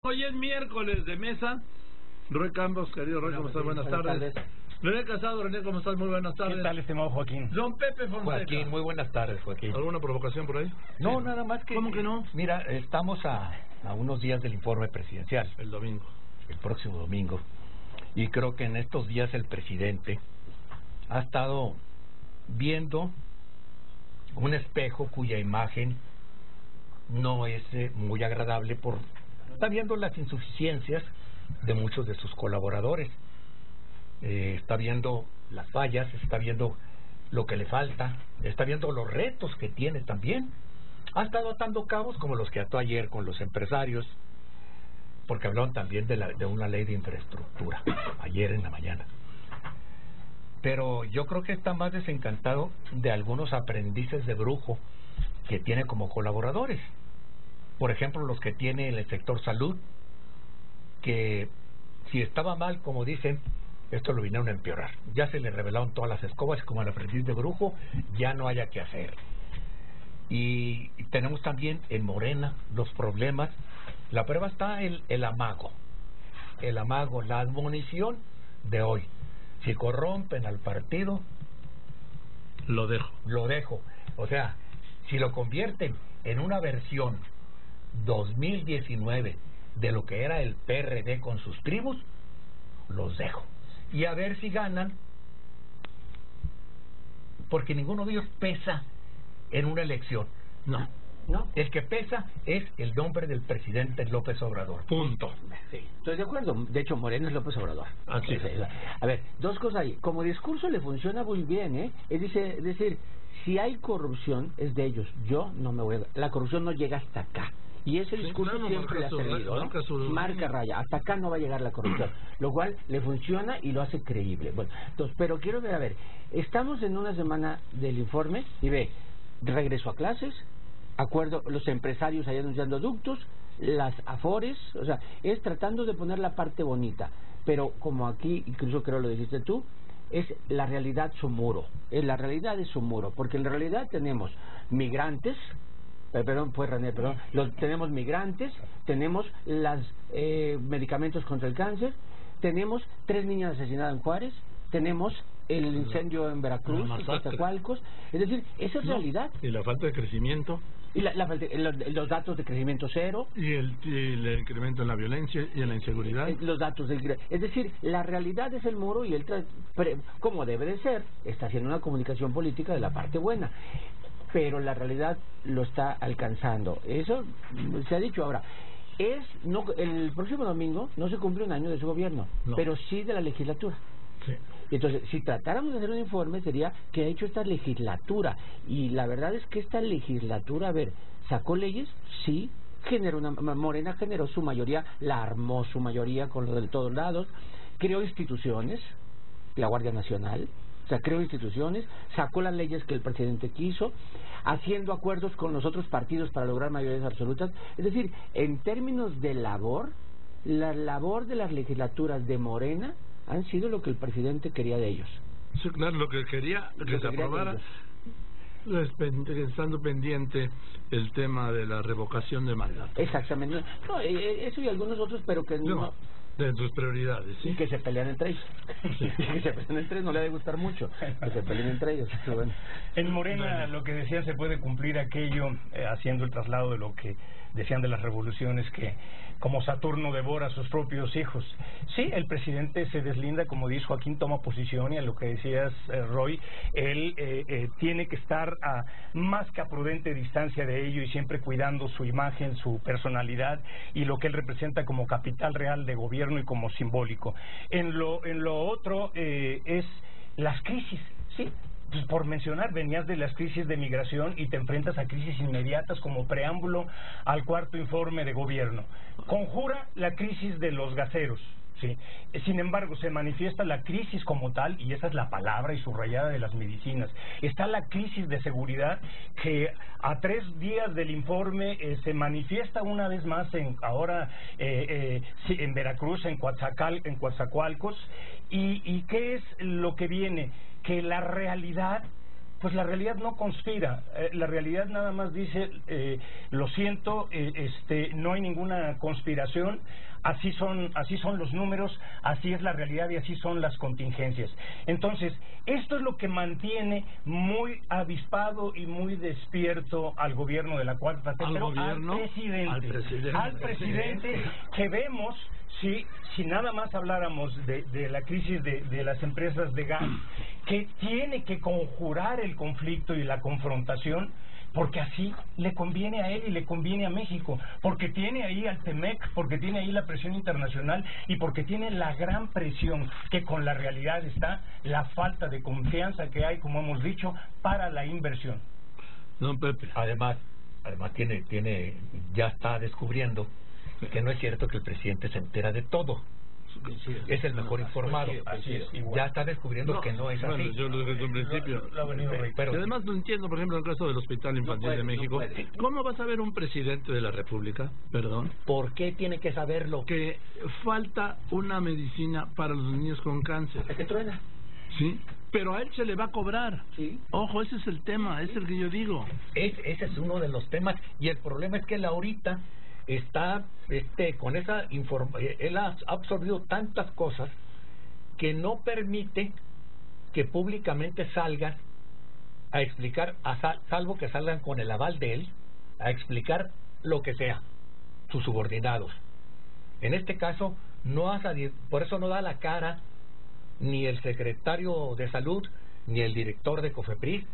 Hoy es miércoles de mesa. Roy Campos, querido Roy, ¿cómo estás? Buenas tardes. René Casado, René, ¿cómo estás? Muy buenas tardes. ¿Qué tal, estimado Joaquín? Don Pepe Fonseca. Joaquín, muy buenas tardes, Joaquín. ¿Alguna provocación por ahí? No, Sí. Nada más que... ¿Cómo que no? Mira, estamos a unos días del informe presidencial. El domingo. El próximo domingo. Y creo que en estos días el presidente ha estado viendo un espejo cuya imagen no es muy agradable está viendo las insuficiencias de muchos de sus colaboradores, está viendo las fallas, está viendo lo que le falta, está viendo los retos que tiene también. Ha estado atando cabos como los que ató ayer con los empresarios, porque hablaron también de una ley de infraestructura ayer en la mañana. Pero yo creo que está más desencantado de algunos aprendices de brujo que tiene como colaboradores. Por ejemplo, los que tiene en el sector salud, que si estaba mal, como dicen, esto lo vinieron a empeorar. Ya se le revelaron todas las escobas, como al aprendiz de brujo, ya no haya que hacer. Y tenemos también en Morena los problemas. La prueba está el amago, la admonición de hoy. Si corrompen al partido, lo dejo. O sea, si lo convierten en una versión 2019 de lo que era el PRD con sus tribus, los dejo. Y a ver si ganan, porque ninguno de ellos pesa en una elección. No. El que pesa es el nombre del presidente López Obrador. Punto. Sí, estoy de acuerdo. De hecho, Moreno es López Obrador. Así. A ver, dos cosas ahí. Como discurso le funciona muy bien, ¿eh? Es decir, si hay corrupción, es de ellos. Yo no me voy a... La corrupción no llega hasta acá. Y ese discurso siempre le ha servido, ¿no? Marca raya. Hasta acá no va a llegar la corrupción. Lo cual le funciona y lo hace creíble. Bueno, entonces, pero quiero ver, a ver, estamos en una semana del informe y ve, regreso a clases, acuerdo, los empresarios ahí anunciando ductos, las afores, o sea, es tratando de poner la parte bonita, pero como aquí, incluso creo lo dijiste tú, es la realidad su muro, la realidad es su muro, porque en realidad tenemos migrantes, tenemos migrantes, tenemos los medicamentos contra el cáncer, tenemos 3 niñas asesinadas en Juárez, tenemos el incendio en Veracruz, en Coatzacoalcos, es decir, esa es realidad. Y la falta de crecimiento. Y los datos de crecimiento cero. Y el incremento en la violencia y en la inseguridad. Los datos es decir, la realidad es el muro y él, como debe de ser, está haciendo una comunicación política de la parte buena. Pero la realidad lo está alcanzando. Eso se ha dicho ahora. El próximo domingo no se cumple un año de su gobierno, pero sí de la legislatura. Sí. Entonces, si tratáramos de hacer un informe, sería qué ha hecho esta legislatura. Y la verdad es que esta legislatura, a ver, ¿sacó leyes? Sí. Morena generó su mayoría, la armó su mayoría con lo de todos lados. Creó instituciones, la Guardia Nacional. O sea, creó instituciones, sacó las leyes que el presidente quiso, haciendo acuerdos con los otros partidos para lograr mayorías absolutas. Es decir, en términos de labor, la labor de las legislaturas de Morena han sido lo que el presidente quería de ellos. Sí, claro, lo que quería que se aprobara, estando pendiente el tema de la revocación de mandato. Exactamente. No, eso y algunos otros, pero que no... De tus prioridades, ¿sí? Y que se pelean entre ellos. Sí. Que se pelean entre ellos no le ha de gustar mucho. Que se peleen entre ellos. Bueno. En Morena, lo que decían, se puede cumplir aquello, haciendo el traslado de lo que decían de las revoluciones, que como Saturno devora a sus propios hijos. Sí, el presidente se deslinda, como dice Joaquín, toma posición, y a lo que decías, Roy, él tiene que estar a más que a prudente distancia de ello y siempre cuidando su imagen, su personalidad y lo que él representa como capital real de gobierno y como simbólico. En lo otro es las crisis, ¿sí? Pues por mencionar, venías de las crisis de migración y te enfrentas a crisis inmediatas como preámbulo al cuarto informe de gobierno. Conjura la crisis de los gaseros, ¿sí? Sin embargo, se manifiesta la crisis como tal, y esa es la palabra y subrayada de las medicinas. Está la crisis de seguridad que a 3 días del informe se manifiesta una vez más en Veracruz, en Coatzacoalcos. ¿Y qué es lo que viene? Que la realidad pues la realidad no conspira, la realidad nada más dice, lo siento, no hay ninguna conspiración, así son los números, así es la realidad y así son las contingencias. Entonces, esto es lo que mantiene muy avispado y muy despierto al gobierno de la 4T, pero al presidente que vemos, si nada más habláramos de la crisis de las empresas de gas, que tiene que conjurar el conflicto y la confrontación, porque así le conviene a él y le conviene a México, porque tiene ahí al TEMEC, porque tiene ahí la presión internacional y porque tiene la gran presión que con la realidad está la falta de confianza que hay, como hemos dicho, para la inversión. Don Pepe. Además ya está descubriendo que no es cierto que el presidente se entera de todo. Es el mejor informado. Así es, ya está descubriendo que no es así. Bueno, yo lo dije desde un principio. Pero y además no entiendo, por ejemplo, en el caso del Hospital Infantil de México, ¿cómo va a saber un presidente de la República, perdón? ¿Por qué tiene que saberlo? Que falta una medicina para los niños con cáncer. ¿Es que truena? Sí, pero a él se le va a cobrar. Sí. Ojo, ese es el tema, es el que yo digo. Ese es uno de los temas, y el problema es que él ahorita está con esa él ha absorbido tantas cosas que no permite que públicamente salgan a explicar, salvo que salgan con el aval de él, a explicar lo que sea, sus subordinados. En este caso, por eso no da la cara ni el secretario de Salud ni el director de COFEPRIS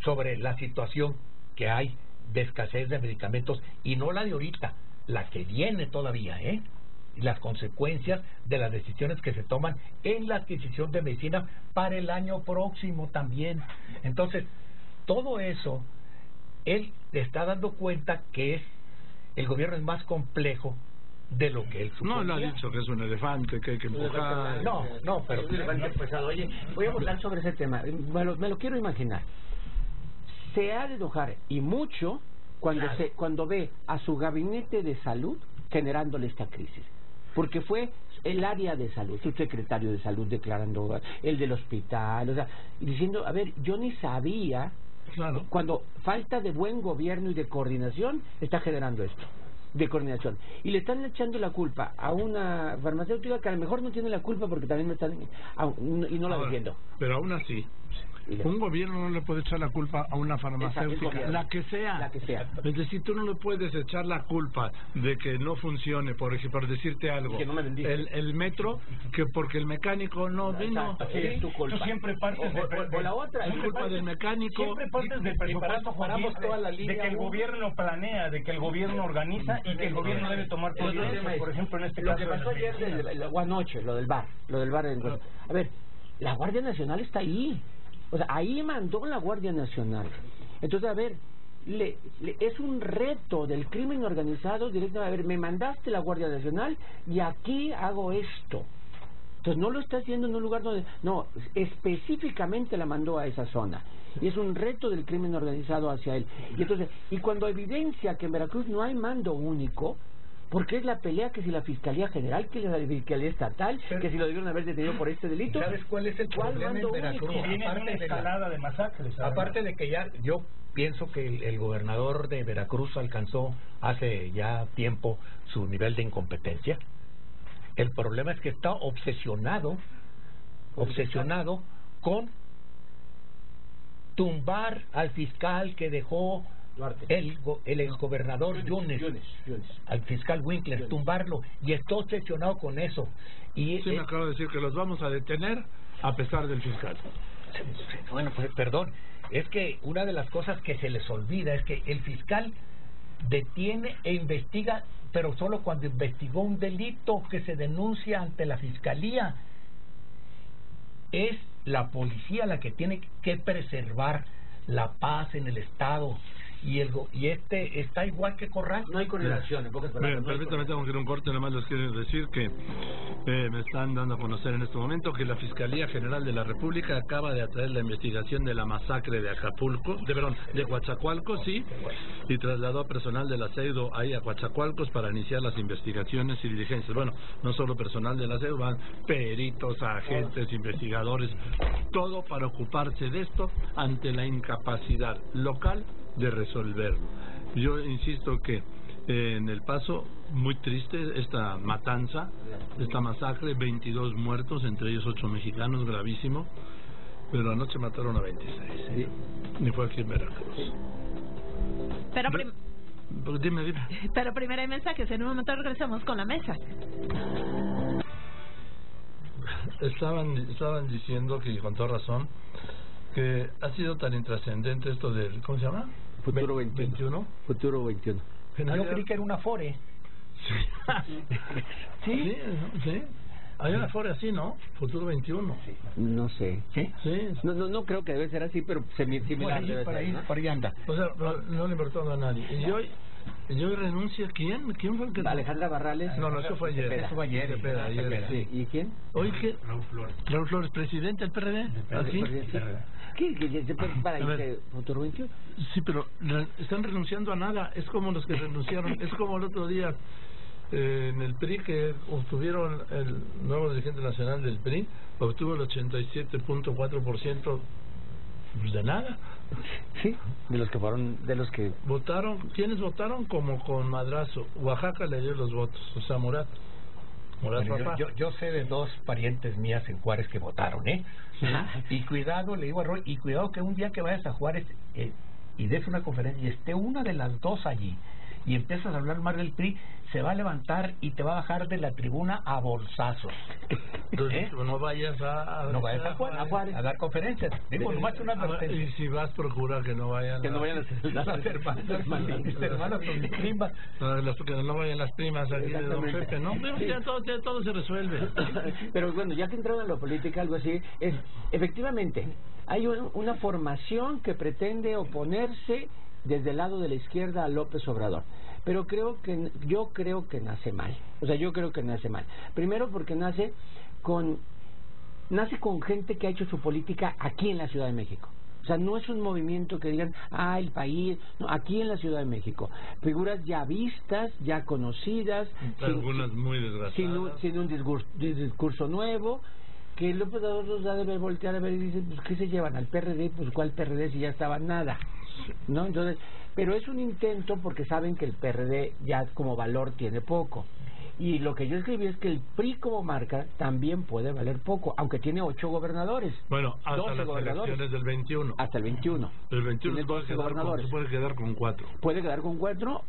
sobre la situación que hay de escasez de medicamentos, y no la de ahorita, la que viene todavía, las consecuencias de las decisiones que se toman en la adquisición de medicina para el año próximo también. Entonces, todo eso, él está dando cuenta que el gobierno es más complejo de lo que él suponía. No, le ha dicho que es un elefante, que hay que empujar. No, pero es un elefante pesado. Oye, voy a hablar sobre ese tema, me lo quiero imaginar. Se ha de enojar, y mucho, cuando ve a su gabinete de salud generándole esta crisis, porque fue el área de salud, su secretario de salud declarando, el del hospital, o sea, diciendo, a ver, yo ni sabía, claro, cuando falta de buen gobierno y de coordinación está generando esto, de coordinación, y le están echando la culpa a una farmacéutica que a lo mejor no tiene la culpa, porque también me están, y no la defiendo. Pero aún así, un gobierno no le puede echar la culpa a una farmacéutica, la que sea. Es decir, tú no le puedes echar la culpa de que no funcione, por decirte algo, el metro, que porque el mecánico no vino. Es tu culpa. Tú siempre partes de la otra, es culpa del mecánico. Siempre partes del presupuesto, paramos toda la línea, de que el gobierno planea, de que el gobierno organiza y que el gobierno debe tomar providencias. Por ejemplo, en este caso, lo que pasó ayer anoche, lo del bar. A ver, la Guardia Nacional está ahí. O sea, ahí mandó la Guardia Nacional. Entonces, a ver, es un reto del crimen organizado directo. A ver, me mandaste la Guardia Nacional y aquí hago esto. Entonces, no lo está haciendo en un lugar donde... No, específicamente la mandó a esa zona. Y es un reto del crimen organizado hacia él. Y entonces, y cuando evidencia que en Veracruz no hay mando único, porque es la pelea que si la Fiscalía General, que si la Fiscalía Estatal, que si lo debieron haber detenido por este delito. ¿Sabes cuál es el problema en Veracruz? Viene una escalada de masacres. Aparte de que yo pienso que el gobernador de Veracruz alcanzó hace ya tiempo su nivel de incompetencia. El problema es que está obsesionado con tumbar al fiscal que dejó el exgobernador Yunes, al fiscal Winkler, tumbarlo, y está obsesionado con eso. Y me acabo de decir que los vamos a detener a pesar del fiscal. Bueno, pues perdón, es que una de las cosas que se les olvida es que el fiscal detiene e investiga, pero solo cuando investigó un delito que se denuncia ante la fiscalía. Es la policía la que tiene que preservar la paz en el Estado, y este está igual que Corral. No hay correlación, en pocas palabras. Permítame, tengo que ir a un corte, nada más les quiero decir que me están dando a conocer en este momento que la Fiscalía General de la República acaba de atraer la investigación de la masacre de de Coatzacoalcos, sí, y trasladó a personal del ASEIDO ahí a Coatzacoalcos para iniciar las investigaciones y diligencias. Bueno, no solo personal del ASEIDO, van peritos, agentes, investigadores, todo para ocuparse de esto ante la incapacidad local de resolverlo. Yo insisto que en El Paso, muy triste esta matanza, esta masacre, 22 muertos, entre ellos 8 mexicanos, gravísimo, pero anoche mataron a 26, ¿sí? Ni fue aquí en Veracruz. Pero dime. Pero primero hay mensajes, en un momento regresamos con la mesa. Estaban diciendo que, con toda razón, que ha sido tan intrascendente esto del, ¿cómo se llama? Futuro 21. Futuro 21. Yo creí que era una Afore. Sí. Hay una Afore así, ¿no? Futuro 21. Sí. No sé. ¿Sí? Sí. No creo que debe ser así, pero similar. Por ahí anda. O sea, no le importó a nadie. Y hoy renuncia. ¿Quién fue el que...? Alejandra Barrales. No, eso fue ayer. Eso fue ayer. Sí. ¿Y quién? ¿Hoy qué? Raúl Flores, presidente del PRD. ¿Así? ¿Qué para irse Futuro 21? Sí, pero están renunciando a nada. Es como los que renunciaron. Es como el otro día en el PRI, que obtuvieron el nuevo dirigente nacional del PRI, obtuvo el 87.4% de nada. Sí, de los que votaron. ¿Quiénes votaron? Como con madrazo. Oaxaca le dio los votos, o sea, Murat. Yo sé de 2 parientes mías en Juárez que votaron, y cuidado, le digo a Roy, y cuidado que un día que vayas a Juárez y des una conferencia y esté una de las 2 allí y empiezas a hablar mal del PRI, se va a levantar y te va a bajar de la tribuna a bolsazos. No vayas a Juárez a dar conferencias. Digo, nomás una advertencia. Y si vas, procura que no vayan las hermanas, mis primas. Que no vayan las primas aquí de don Pepe, ¿no? Ya todo se resuelve. Pero bueno, ya que entraron en la política, algo así, efectivamente, hay una formación que pretende oponerse desde el lado de la izquierda a López Obrador. Pero yo creo que nace mal. O sea, yo creo que nace mal. Primero porque nace con gente que ha hecho su política aquí en la Ciudad de México. O sea, no es un movimiento que digan, el país, no, aquí en la Ciudad de México. Figuras ya vistas, ya conocidas. Algunas muy desgraciadas. Sin un discurso nuevo, que López Obrador los ha de voltear a ver y dice, pues, ¿qué se llevan? ¿Al PRD? Pues, ¿cuál PRD si ya estaba nada? ¿No? Entonces, pero es un intento porque saben que el PRD ya como valor tiene poco. Y lo que yo escribí es que el PRI como marca también puede valer poco, aunque tiene 8 gobernadores. Bueno, hasta las elecciones del 21. Hasta el 21. El 21 se puede quedar con 4. Puede quedar con 4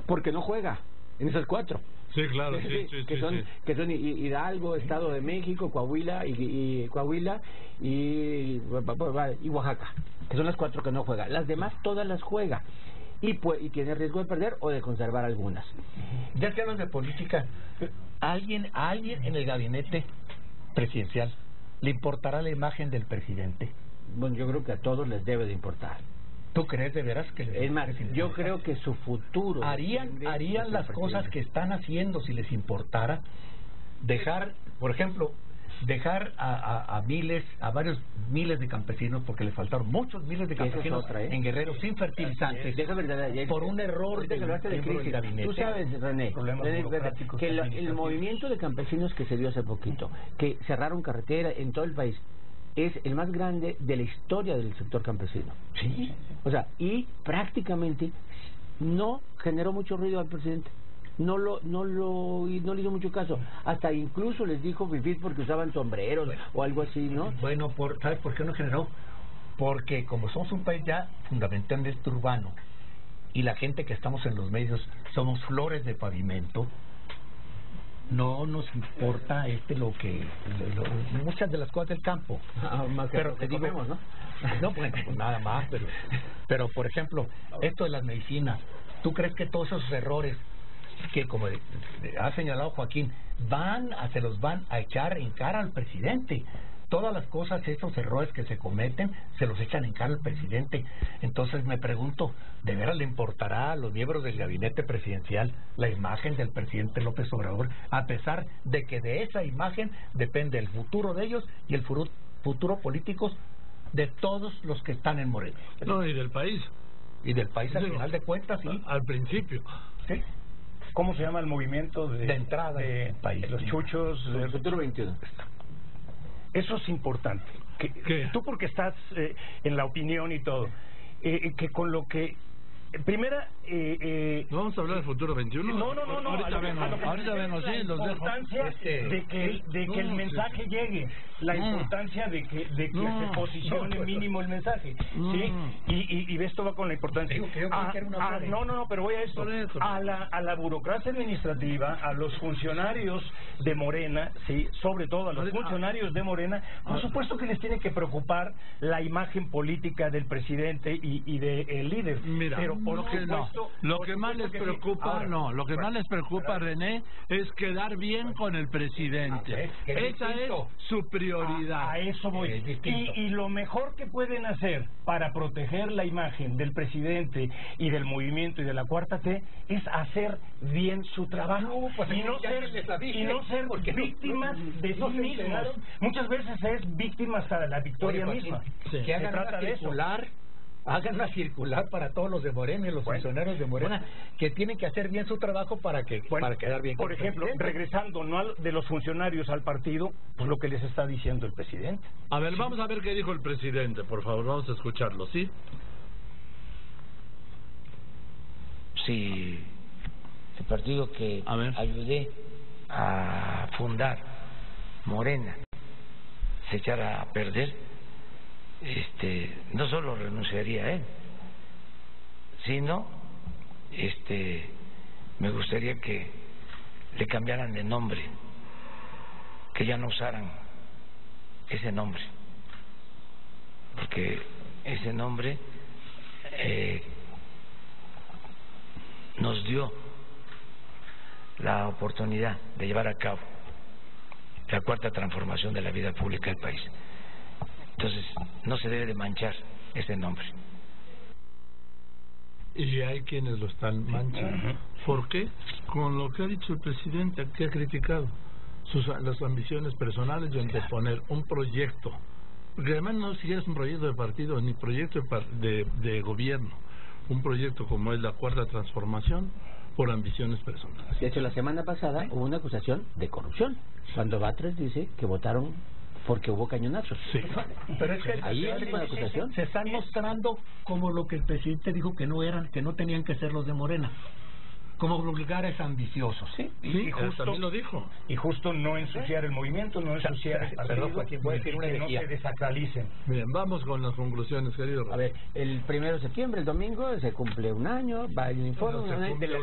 porque no juega en esas 4. Sí, claro, que son Hidalgo, Estado de México, Coahuila y Oaxaca, que son las 4 que no juega. Las demás todas las juega y tiene riesgo de perder o de conservar algunas. Ya que hablan de política, ¿a alguien en el gabinete presidencial le importará la imagen del presidente? Bueno, yo creo que a todos les debe de importar. ¿Tú crees de veras que es más? Yo creo que su futuro harían las cosas que están haciendo si les importara. Dejar, por ejemplo, a varios miles de campesinos, porque le faltaron muchos miles de campesinos en Guerrero sin fertilizantes, por un error de gabinete. Tú sabes, René, que el movimiento de campesinos que se dio hace poquito, que cerraron carretera en todo el país, es el más grande de la historia del sector campesino. Sí. O sea, y prácticamente no generó mucho ruido al presidente. No le hizo mucho caso. Hasta incluso les dijo fifís porque usaban sombreros o algo así, ¿no? Bueno, ¿sabes por qué no generó? Porque como somos un país ya fundamentalmente urbano y la gente que estamos en los medios somos flores de pavimento, no nos importa muchas de las cosas del campo. Pero te digo, ¿no? No, pues nada más, pero por ejemplo, esto de las medicinas, ¿tú crees que todos esos errores que, como ha señalado Joaquín, se los van a echar en cara al presidente? todas las cosas, estos errores que se cometen, se los echan en cara al presidente. Entonces me pregunto, ¿de veras le importará a los miembros del gabinete presidencial la imagen del presidente López Obrador, a pesar de que de esa imagen depende el futuro de ellos y el futuro políticos de todos los que están en Morena? No, y del país. Y del país, al final de cuentas, sí. Al principio. ¿Sí? ¿Cómo se llama el movimiento de entrada del país? Los chuchos. El futuro 21. Eso es importante. ¿Qué? Tú porque estás en la opinión y todo, que con lo que... Primera... ¿Vamos a hablar del futuro 21? No. Ahorita vemos, sí, los dejo. La importancia de que el mensaje llegue. La importancia de que se posicione mínimo el mensaje. ¿Sí? Y esto va con la importancia. No, pero voy a esto. A la burocracia administrativa, a los funcionarios de Morena, sí, sobre todo a los funcionarios de Morena, por supuesto que les tiene que preocupar la imagen política del presidente y del líder. Mira, pero lo que más les preocupa, más les preocupa, René, es quedar bien con el presidente. Esa es su prioridad. A eso voy. Y lo mejor que pueden hacer para proteger la imagen del presidente y del movimiento y de la Cuarta T es hacer bien su trabajo y no ser víctimas de sí mismos. Muchas veces es víctimas a la victoria misma. Que hagan una circular para todos los de Morena y los funcionarios de Morena que tienen que hacer bien su trabajo para quedar bien. Por ejemplo, regresando de los funcionarios al partido, pues lo que les está diciendo el presidente. A ver, vamos a ver qué dijo el presidente, por favor, vamos a escucharlo, ¿sí? Si el partido que ayudé a fundar, Morena, se echara a perder, no solo renunciaría a él, sino me gustaría que le cambiaran de nombre, que ya no usaran ese nombre, porque ese nombre nos dio la oportunidad de llevar a cabo la cuarta transformación de la vida pública del país. Entonces, no se debe de manchar ese nombre. Y hay quienes lo están manchando. ¿Por qué? Con lo que ha dicho el presidente, que ha criticado las ambiciones personales de anteponer un proyecto, porque además no siquiera es un proyecto de partido ni proyecto de gobierno, un proyecto como es la Cuarta Transformación, por ambiciones personales. De hecho, la semana pasada hubo una acusación de corrupción, cuando Batres dice que votaron porque hubo cañonazos. Sí. Pero es que ahí hay una acusación. Se están mostrando como lo que el presidente dijo que no tenían que ser los de Morena, como lugares ambiciosos. Sí, y justo también lo dijo. Y justo no ensuciar el movimiento, no ensuciar el partido, que no se desacralicen. Bien, vamos con las conclusiones, querido. A ver, el 1 de septiembre, el domingo, se cumple un año, va el informe de la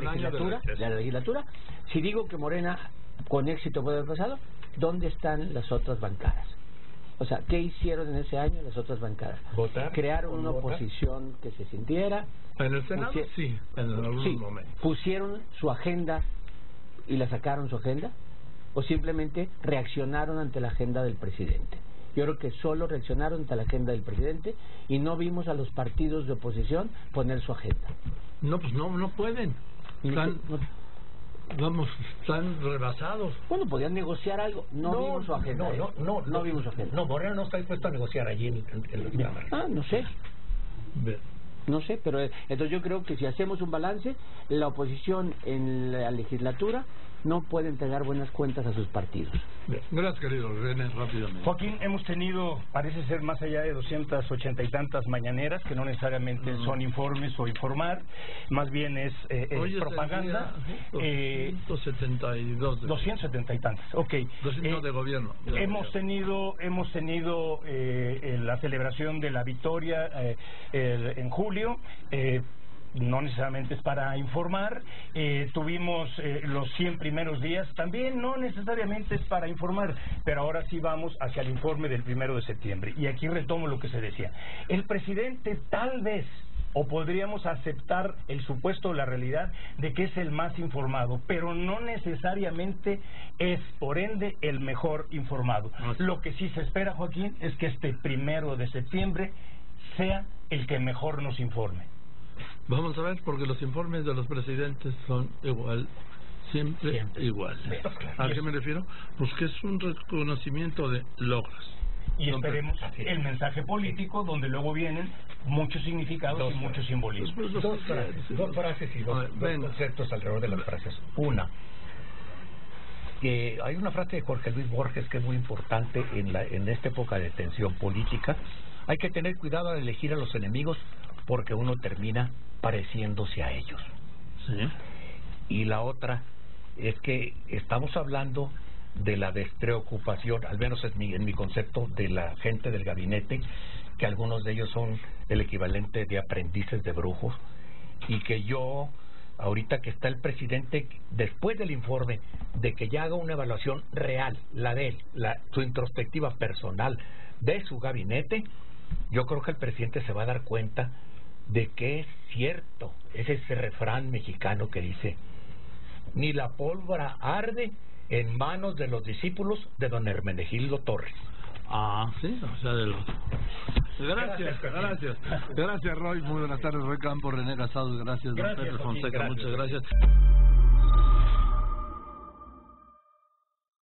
legislatura. Si digo que Morena con éxito puede haber pasado, ¿dónde están las otras bancadas? O sea, ¿qué hicieron en ese año las otras bancadas? ¿Votar? Crearon una oposición que se sintiera. En el Senado sí, en algún momento. ¿Pusieron su agenda y la sacaron su agenda? ¿O simplemente reaccionaron ante la agenda del presidente? Yo creo que solo reaccionaron ante la agenda del presidente y no vimos a los partidos de oposición poner su agenda. No, pues no pueden. Están rebasados. Bueno, podían negociar algo. No vimos su agenda. No vimos su agenda. No, Morena no está dispuesto a negociar allí en la Cámara. No sé. No sé, pero entonces yo creo que si hacemos un balance, la oposición en la legislatura no puede entregar buenas cuentas a sus partidos. Bien. Gracias, querido René, rápidamente. Joaquín, hemos tenido, parece ser más allá de 280 y tantas mañaneras, que no necesariamente son informes o informar, más bien es propaganda. 272. 270 y tantas, ok. 200 de gobierno. Hemos tenido la celebración de la victoria en julio. No necesariamente es para informar. Tuvimos los 100 primeros días, también no necesariamente es para informar, pero ahora sí vamos hacia el informe del 1 de septiembre. Y aquí retomo lo que se decía. El presidente tal vez o podríamos aceptar el supuesto o la realidad de que es el más informado, pero no necesariamente es, por ende, el mejor informado. Lo que sí se espera, Joaquín, es que este 1 de septiembre sea el que mejor nos informe. Vamos a ver, porque los informes de los presidentes son siempre iguales. ¿A qué me refiero? Pues que es un reconocimiento de logros. Y esperemos el mensaje político, donde luego vienen muchos significados y muchos simbolismos. Dos frases y dos conceptos alrededor de las frases. Una, que hay una frase de Jorge Luis Borges que es muy importante en esta época de tensión política. Hay que tener cuidado al elegir a los enemigos porque uno termina pareciéndose a ellos. Sí. Y la otra es que estamos hablando de la despreocupación, al menos en mi concepto, de la gente del gabinete, que algunos de ellos son el equivalente de aprendices de brujos, y que yo, ahorita que está el presidente, después del informe, de que ya haga una evaluación real, la de él, su introspectiva personal de su gabinete, yo creo que el presidente se va a dar cuenta de que es cierto, es ese refrán mexicano que dice: ni la pólvora arde en manos de los discípulos de don Hermenegildo Torres. Ah, sí, o sea, de los... Gracias, Roy. Muy buenas tardes, Roy Campos, René Casados, gracias, don Pepe Fonseca, muchas gracias.